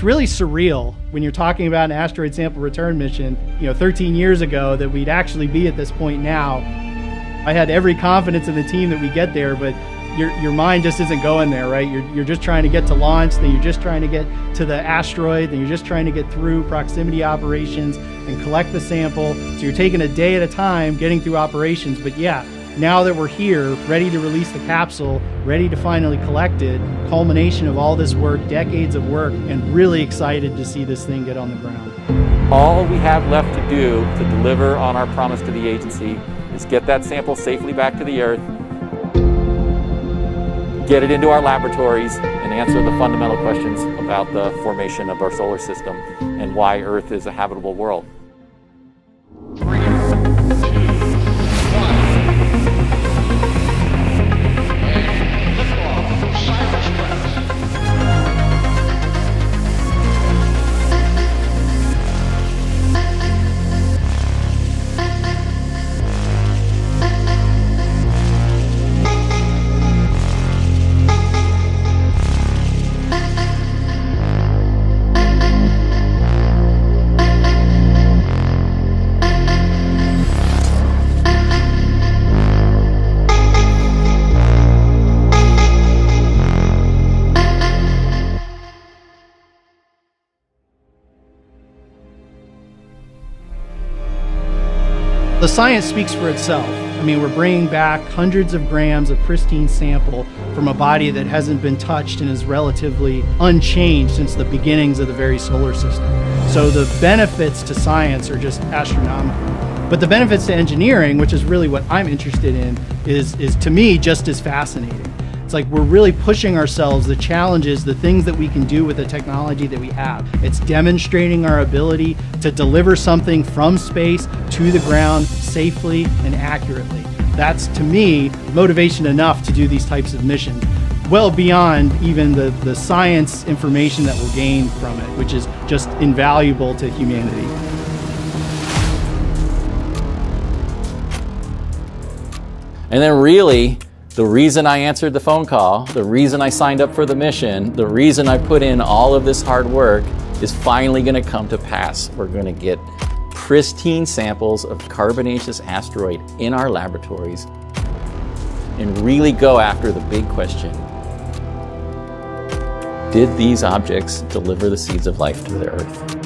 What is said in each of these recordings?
It's really surreal when you're talking about an asteroid sample return mission, 13 years ago, that we'd actually be at this point now. I had every confidence in the team that we get there, but your mind just isn't going there, right? You're just trying to get to launch, then you're just trying to get to the asteroid, then you're just trying to get through proximity operations and collect the sample. So you're taking a day at a time getting through operations. But yeah, now that we're here, ready to release the capsule, ready to finally collect it, culmination of all this work, decades of work, and really excited to see this thing get on the ground. All we have left to do to deliver on our promise to the agency is get that sample safely back to the Earth, get it into our laboratories, and answer the fundamental questions about the formation of our solar system and why Earth is a habitable world. 3, 2, 1. And liftoff. Silence breath. The science speaks for itself. I mean, we're bringing back hundreds of grams of pristine sample from a body that hasn't been touched and is relatively unchanged since the beginnings of the very solar system. So the benefits to science are just astronomical. But the benefits to engineering, which is really what I'm interested in, is to me just as fascinating. It's like we're really pushing ourselves, the challenges, the things that we can do with the technology that we have. It's demonstrating our ability to deliver something from space to the ground safely and accurately. That's, to me, motivation enough to do these types of missions, well beyond even the science information that will gain from it, which is just invaluable to humanity. And then really, the reason I answered the phone call, the reason I signed up for the mission, the reason I put in all of this hard work is finally going to come to pass. We're going to get pristine samples of carbonaceous asteroid in our laboratories and really go after the big question. Did these objects deliver the seeds of life to the Earth?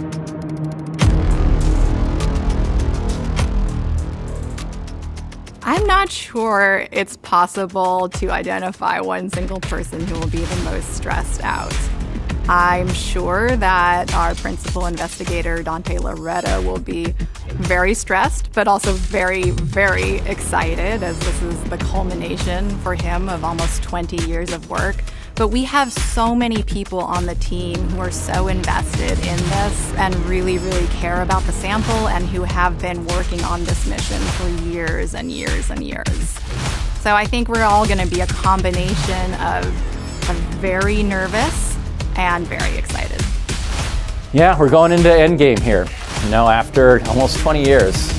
I'm not sure it's possible to identify one single person who will be the most stressed out. I'm sure that our principal investigator, Dante Loretta, will be very stressed, but also very, very excited, as this is the culmination for him of almost 20 years of work. But we have so many people on the team who are so invested in this and really, really care about the sample and who have been working on this mission for years and years and years. So I think we're all going to be a combination of very nervous and very excited. Yeah, we're going into endgame here, after almost 20 years.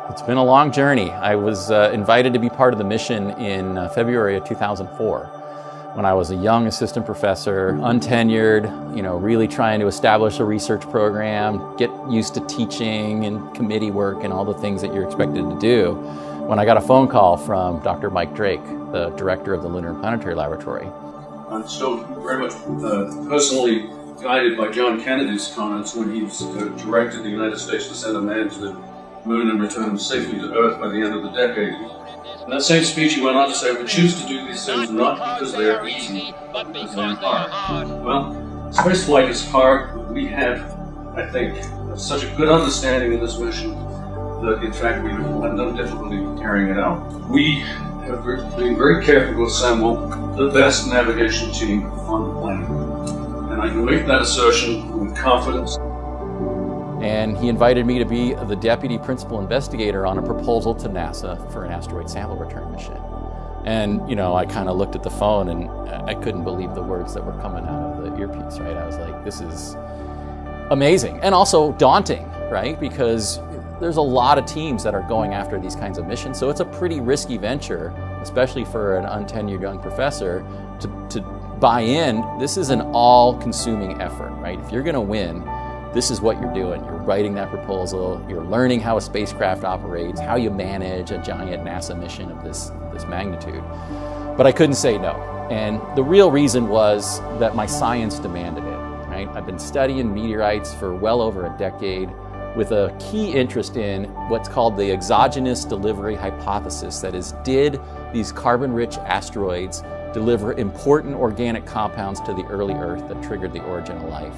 It's been a long journey. I was invited to be part of the mission in February of 2004 when I was a young assistant professor, untenured, really trying to establish a research program, get used to teaching and committee work and all the things that you're expected to do, when I got a phone call from Dr. Mike Drake, the director of the Lunar and Planetary Laboratory. I'm still very much personally guided by John Kennedy's comments when he directed the United States to send a man to the moon and return him safely to Earth by the end of the decade. In that same speech, he went on to say, we choose to do these things not because they are easy, but because they are hard. Well, spaceflight is hard, but we have, I think, such a good understanding of this mission that, in fact, we have no difficulty carrying it out. We have been very careful to assemble the best navigation team on the planet. And I can make that assertion with confidence. And he invited me to be the deputy principal investigator on a proposal to NASA for an asteroid sample return mission. And, I kind of looked at the phone and I couldn't believe the words that were coming out of the earpiece, right? I was like, this is amazing. And also daunting, right? Because there's a lot of teams that are going after these kinds of missions, so it's a pretty risky venture, especially for an untenured young professor to buy in. This is an all-consuming effort, right? If you're going to win, this is what you're doing. You're writing that proposal, you're learning how a spacecraft operates, how you manage a giant NASA mission of this magnitude. But I couldn't say no. And the real reason was that my science demanded it, right? I've been studying meteorites for well over a decade with a key interest in what's called the exogenous delivery hypothesis. That is, did these carbon-rich asteroids deliver important organic compounds to the early Earth that triggered the origin of life?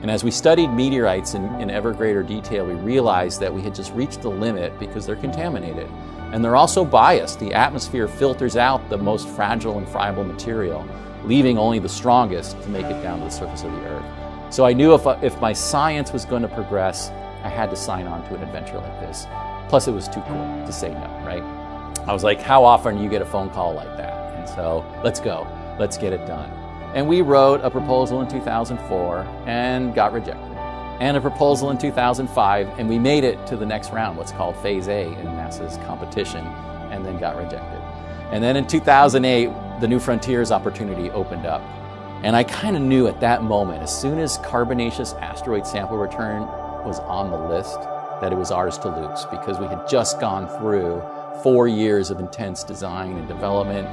And as we studied meteorites in ever greater detail, we realized that we had just reached the limit because they're contaminated. And they're also biased. The atmosphere filters out the most fragile and friable material, leaving only the strongest to make it down to the surface of the Earth. So I knew if my science was going to progress, I had to sign on to an adventure like this. Plus, it was too cool to say no, right? I was like, how often do you get a phone call like that? And so, let's go. Let's get it done. And we wrote a proposal in 2004 and got rejected. And a proposal in 2005, and we made it to the next round, what's called Phase A in NASA's competition, and then got rejected. And then in 2008, the New Frontiers opportunity opened up. And I kind of knew at that moment, as soon as carbonaceous asteroid sample return was on the list, that it was ours to lose, because we had just gone through 4 years of intense design and development.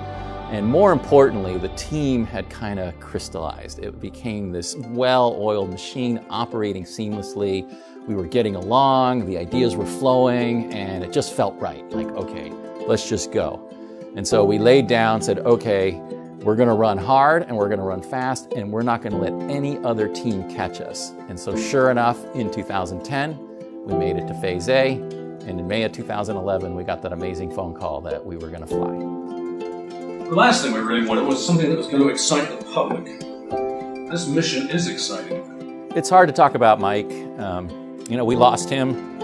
And more importantly, the team had kind of crystallized. It became this well-oiled machine operating seamlessly. We were getting along, the ideas were flowing, and it just felt right. Like, okay, let's just go. And so we laid down, said, okay, we're gonna run hard and we're gonna run fast, and we're not gonna let any other team catch us. And so sure enough, in 2010, we made it to Phase A, and in May of 2011, we got that amazing phone call that we were gonna fly. The last thing we really wanted was something that was going to excite the public. This mission is exciting. It's hard to talk about Mike. You know, we lost him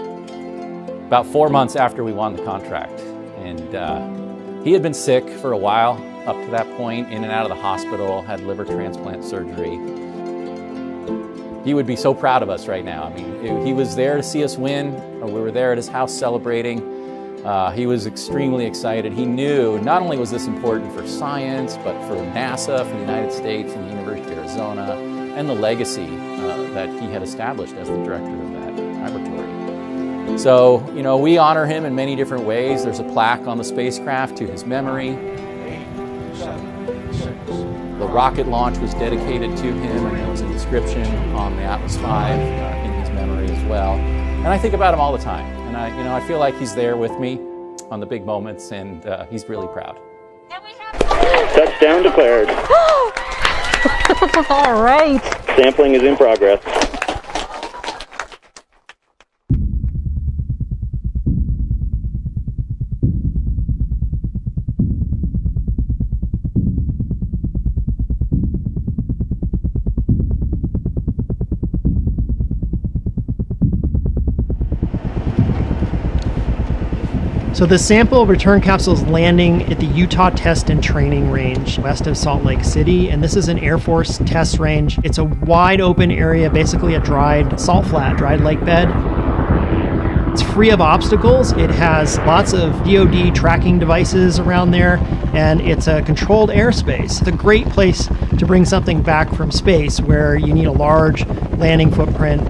about 4 months after we won the contract. And he had been sick for a while up to that point, in and out of the hospital, had liver transplant surgery. He would be so proud of us right now. I mean, he was there to see us win. We were there at his house celebrating. He was extremely excited. He knew not only was this important for science, but for NASA, for the United States, and the University of Arizona, and the legacy that he had established as the director of that laboratory. So, you know, we honor him in many different ways. There's a plaque on the spacecraft to his memory. 8, 7, 6. The rocket launch was dedicated to him, and there was a description on the Atlas V in his memory as well. And I think about him all the time. And I feel like he's there with me on the big moments, and he's really proud. Touchdown declared. All right. Sampling is in progress. So the sample return capsule is landing at the Utah Test and Training Range west of Salt Lake City, and this is an Air Force test range. It's a wide open area, basically a dried salt flat, dried lake bed. It's free of obstacles. It has lots of DoD tracking devices around there, and it's a controlled airspace. It's a great place to bring something back from space where you need a large landing footprint.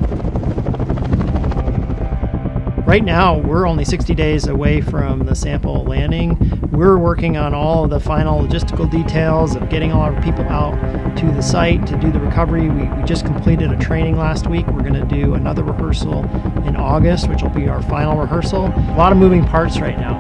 Right now, we're only 60 days away from the sample landing. We're working on all of the final logistical details of getting all our people out to the site to do the recovery. We just completed a training last week. We're going to do another rehearsal in August, which will be our final rehearsal. A lot of moving parts right now.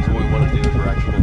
So what we want to do is we're actually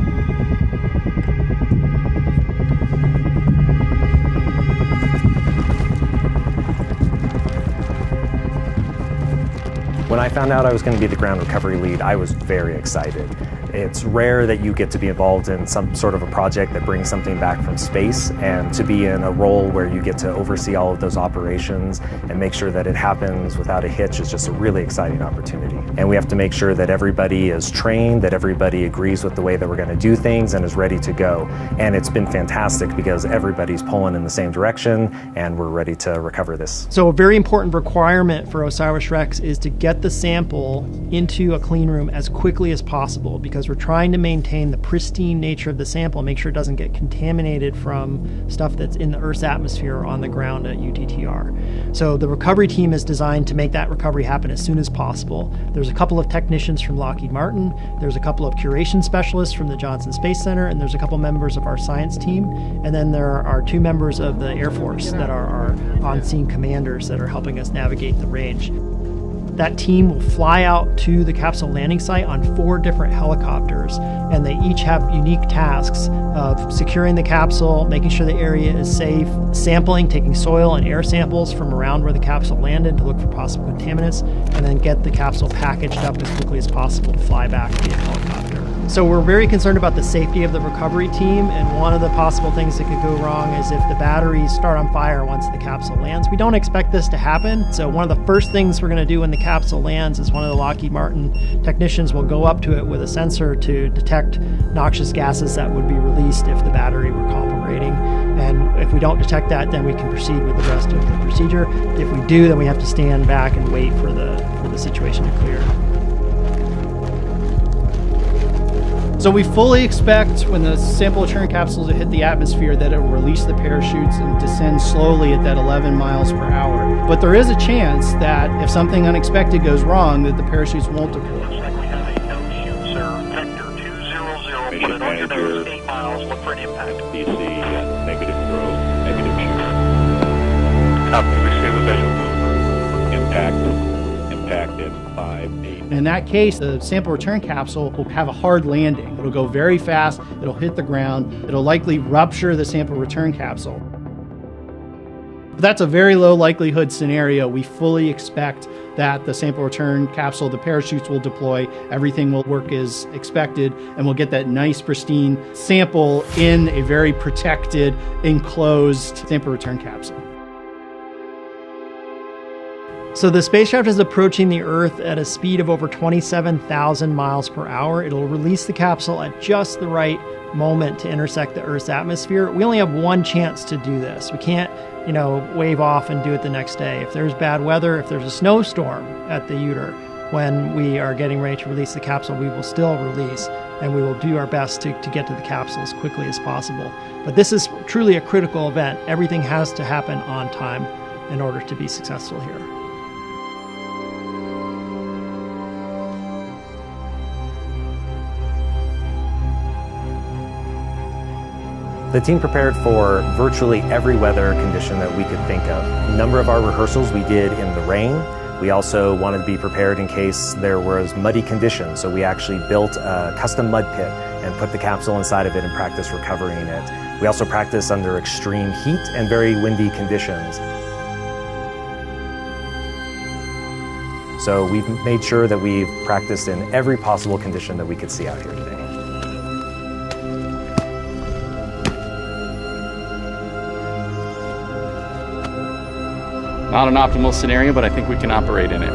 When I found out I was going to be the ground recovery lead, I was very excited. It's rare that you get to be involved in some sort of a project that brings something back from space, and to be in a role where you get to oversee all of those operations and make sure that it happens without a hitch is just a really exciting opportunity. And we have to make sure that everybody is trained, that everybody agrees with the way that we're going to do things and is ready to go. And it's been fantastic because everybody's pulling in the same direction and we're ready to recover this. So a very important requirement for OSIRIS-REx is to get the sample into a clean room as quickly as possible, because we're trying to maintain the pristine nature of the sample, make sure it doesn't get contaminated from stuff that's in the Earth's atmosphere or on the ground at UTTR. So the recovery team is designed to make that recovery happen as soon as possible. There's a couple of technicians from Lockheed Martin, there's a couple of curation specialists from the Johnson Space Center, and there's a couple members of our science team, and then there are 2 members of the Air Force that are our on-scene commanders that are helping us navigate the range. That team will fly out to the capsule landing site on 4 different helicopters, and they each have unique tasks of securing the capsule, making sure the area is safe, sampling, taking soil and air samples from around where the capsule landed to look for possible contaminants, and then get the capsule packaged up as quickly as possible to fly back via helicopter. So we're very concerned about the safety of the recovery team, and one of the possible things that could go wrong is if the batteries start on fire once the capsule lands. We don't expect this to happen, so one of the first things we're going to do when the capsule lands is one of the Lockheed Martin technicians will go up to it with a sensor to detect noxious gases that would be released if the battery were cooperating. And if we don't detect that, then we can proceed with the rest of the procedure. If we do, then we have to stand back and wait for the situation to clear. So we fully expect when the sample return capsules hit the atmosphere that it will release the parachutes and descend slowly at that 11 miles per hour. But there is a chance that if something unexpected goes wrong, that the parachutes won't deploy. Looks like we have a no-shoot, sir. Vector 200. Put it on your nose, 8 miles. Look for an impact. DC, negative growth, negative shoot. Copy. Receive the visual. Impact at 5, 8. In that case, the sample return capsule will have a hard landing. It'll go very fast, it'll hit the ground, it'll likely rupture the sample return capsule. But that's a very low likelihood scenario. We fully expect that the sample return capsule, the parachutes will deploy, everything will work as expected, and we'll get that nice pristine sample in a very protected, enclosed sample return capsule. So the spacecraft is approaching the Earth at a speed of over 27,000 miles per hour. It'll release the capsule at just the right moment to intersect the Earth's atmosphere. We only have one chance to do this. We can't, wave off and do it the next day. If there's bad weather, if there's a snowstorm at the UTR when we are getting ready to release the capsule, we will still release, and we will do our best to get to the capsule as quickly as possible. But this is truly a critical event. Everything has to happen on time in order to be successful here. The team prepared for virtually every weather condition that we could think of. A number of our rehearsals we did in the rain. We also wanted to be prepared in case there was muddy conditions, so we actually built a custom mud pit and put the capsule inside of it and practiced recovering it. We also practiced under extreme heat and very windy conditions. So we've made sure that we've practiced in every possible condition that we could see out here today. Not an optimal scenario, but I think we can operate in it.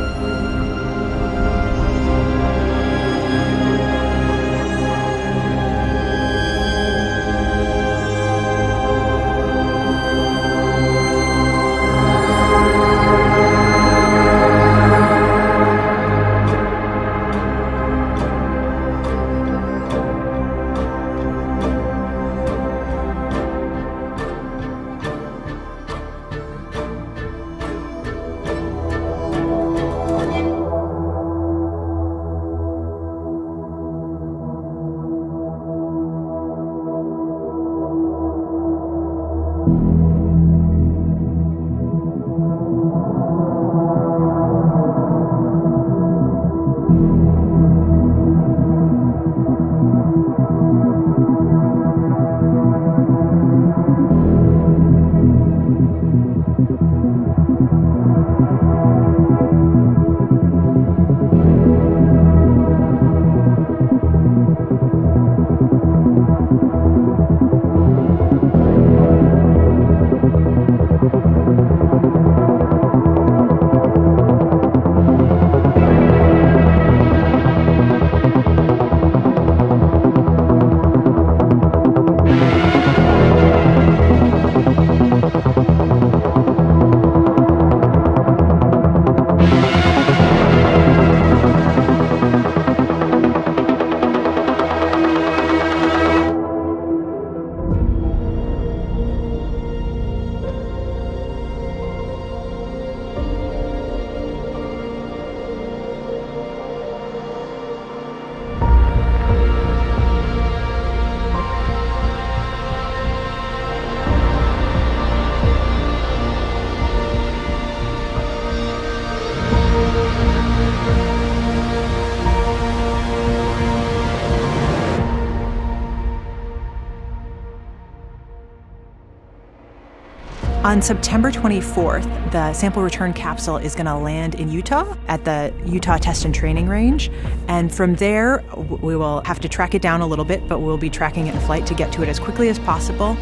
On September 24th, the sample return capsule is going to land in Utah at the Utah Test and Training Range. And from there, we will have to track it down a little bit, but we'll be tracking it in flight to get to it as quickly as possible.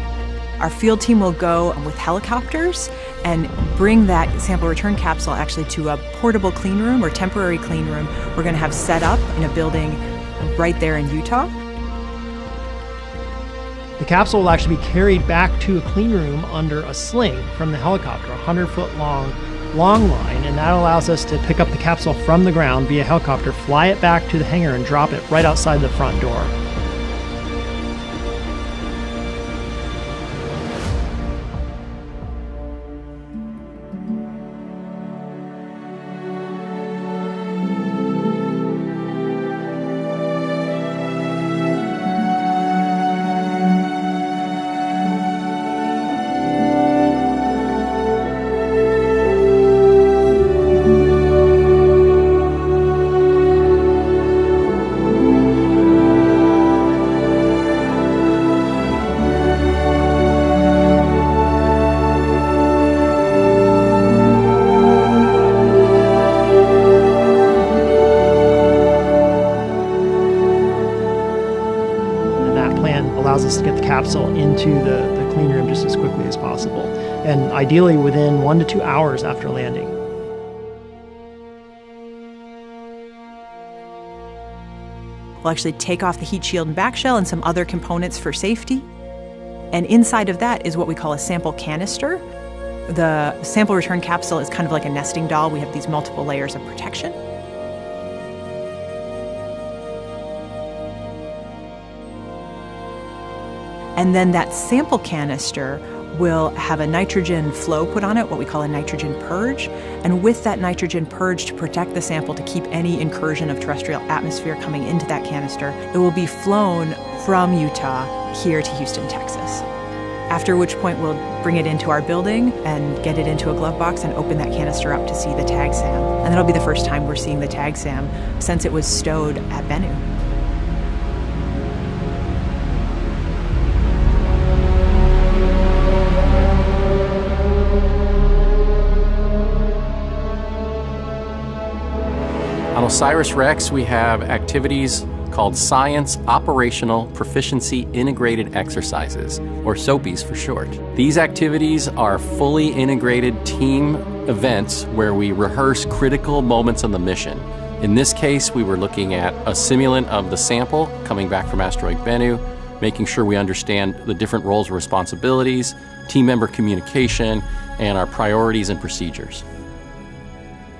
Our field team will go with helicopters and bring that sample return capsule actually to a portable clean room or temporary clean room we're going to have set up in a building right there in Utah. The capsule will actually be carried back to a clean room under a sling from the helicopter, a 100-foot long line, and that allows us to pick up the capsule from the ground via helicopter, fly it back to the hangar, and drop it right outside the front door. Allows us to get the capsule into the clean room just as quickly as possible, and ideally within 1 to 2 hours after landing. We'll actually take off the heat shield and back shell and some other components for safety. And inside of that is what we call a sample canister. The sample return capsule is kind of like a nesting doll. We have these multiple layers of protection. And then that sample canister will have a nitrogen flow put on it, what we call a nitrogen purge. And with that nitrogen purge to protect the sample, to keep any incursion of terrestrial atmosphere coming into that canister, it will be flown from Utah here to Houston, Texas. After which point we'll bring it into our building and get it into a glove box and open that canister up to see the tag SAM. And that'll be the first time we're seeing the tag SAM since it was stowed at Bennu. On OSIRIS-REx, we have activities called Science Operational Proficiency Integrated Exercises, or SOPIs for short. These activities are fully integrated team events where we rehearse critical moments on the mission. In this case, we were looking at a simulant of the sample coming back from Asteroid Bennu, making sure we understand the different roles and responsibilities, team member communication, and our priorities and procedures.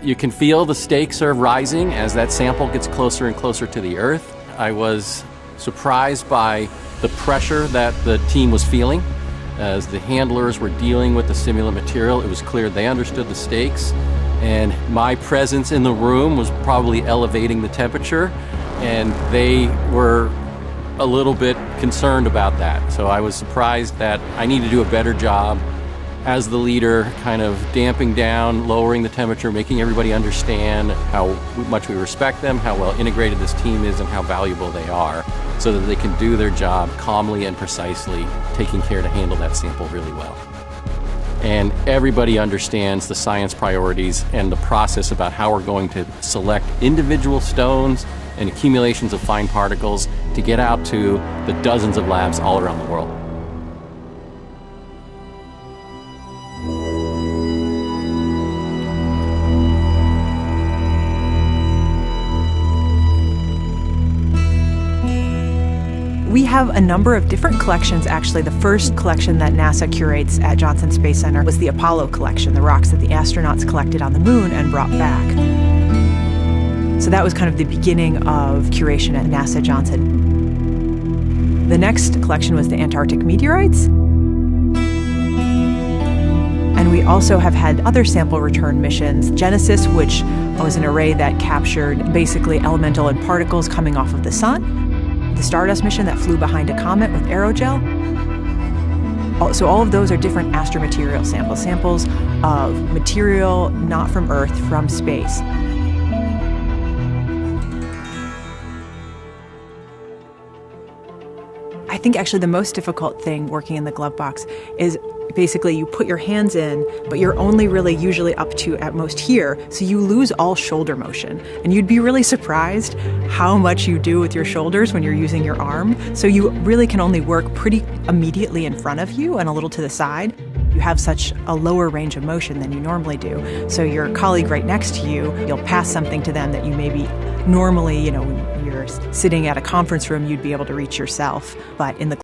You can feel the stakes are rising as that sample gets closer and closer to the Earth. I was surprised by the pressure that the team was feeling. As the handlers were dealing with the simulant material, it was clear they understood the stakes, and my presence in the room was probably elevating the temperature, and they were a little bit concerned about that. So I was surprised that I need to do a better job as the leader, kind of damping down, lowering the temperature, making everybody understand how much we respect them, how well integrated this team is, and how valuable they are, so that they can do their job calmly and precisely, taking care to handle that sample really well. And everybody understands the science priorities and the process about how we're going to select individual stones and accumulations of fine particles to get out to the dozens of labs all around the world. We have a number of different collections, actually. The first collection that NASA curates at Johnson Space Center was the Apollo collection, the rocks that the astronauts collected on the moon and brought back. So that was kind of the beginning of curation at NASA Johnson. The next collection was the Antarctic meteorites. And we also have had other sample return missions. Genesis, which was an array that captured basically elemental and particles coming off of the sun. The Stardust mission that flew behind a comet with aerogel. So all of those are different astromaterial samples, samples of material not from Earth, from space. I think actually the most difficult thing working in the glove box is basically you put your hands in, but you're only really usually up to at most here, so you lose all shoulder motion. And you'd be really surprised how much you do with your shoulders when you're using your arm. So you really can only work pretty immediately in front of you and a little to the side. You have such a lower range of motion than you normally do. So your colleague right next to you, you'll pass something to them that you maybe normally, when you're sitting at a conference room, you'd be able to reach yourself. But in the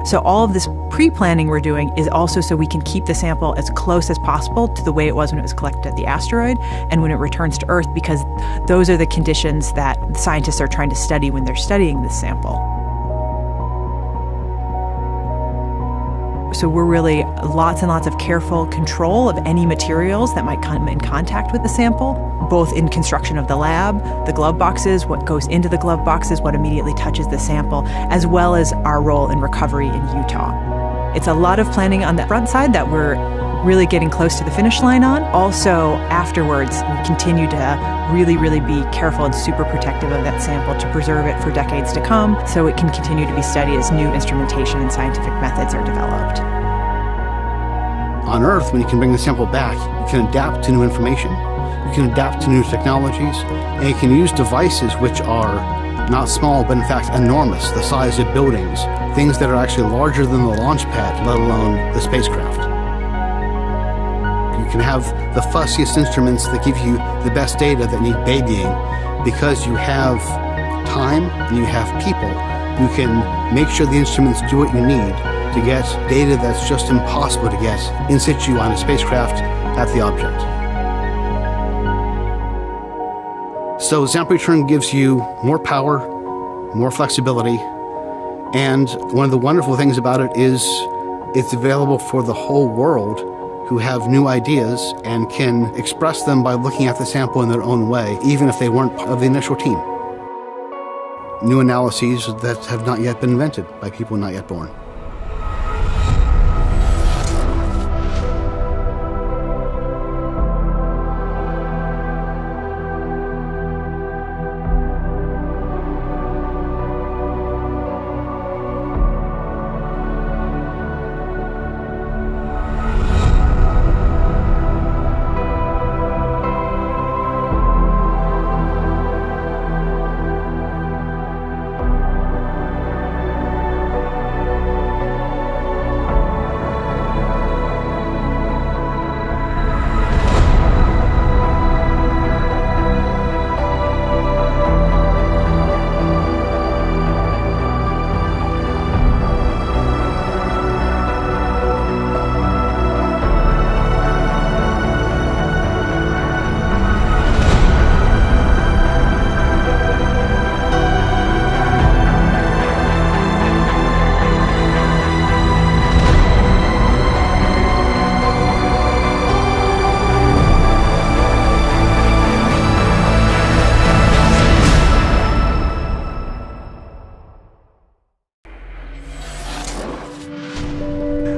So all of this pre-planning we're doing is also so we can keep the sample as close as possible to the way it was when it was collected at the asteroid and when it returns to Earth, because those are the conditions that scientists are trying to study when they're studying this sample. So we're really lots and lots of careful control of any materials that might come in contact with the sample, both in construction of the lab, the glove boxes, what goes into the glove boxes, what immediately touches the sample, as well as our role in recovery in Utah. It's a lot of planning on the front side that we're really getting close to the finish line on. Also, afterwards, we continue to really, really be careful and super protective of that sample to preserve it for decades to come, so it can continue to be studied as new instrumentation and scientific methods are developed. On Earth, when you can bring the sample back, you can adapt to new information, you can adapt to new technologies, and you can use devices which are not small, but in fact enormous, the size of buildings, things that are actually larger than the launch pad, let alone the spacecraft. You can have the fussiest instruments that give you the best data that need babying, because you have time and you have people who can make sure the instruments do what you need to get data that's just impossible to get in situ on a spacecraft at the object. So sample return gives you more power, more flexibility, and one of the wonderful things about it is it's available for the whole world who have new ideas and can express them by looking at the sample in their own way, even if they weren't part of the initial team. New analyses that have not yet been invented by people not yet born.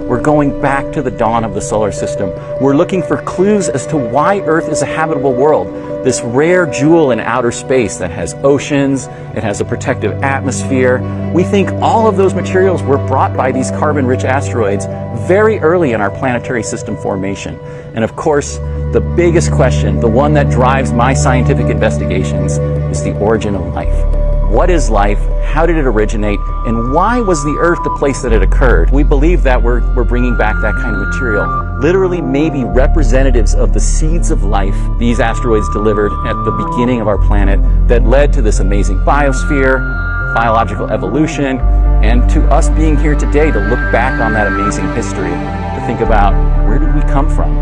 We're going back to the dawn of the solar system. We're looking for clues as to why Earth is a habitable world, this rare jewel in outer space that has oceans, it has a protective atmosphere. We think all of those materials were brought by these carbon-rich asteroids very early in our planetary system formation. And of course, the biggest question, the one that drives my scientific investigations, is the origin of life. What is life? How did it originate? And why was the Earth the place that it occurred? We believe that we're bringing back that kind of material. Literally maybe representatives of the seeds of life these asteroids delivered at the beginning of our planet that led to this amazing biosphere, biological evolution, and to us being here today to look back on that amazing history, to think about where did we come from?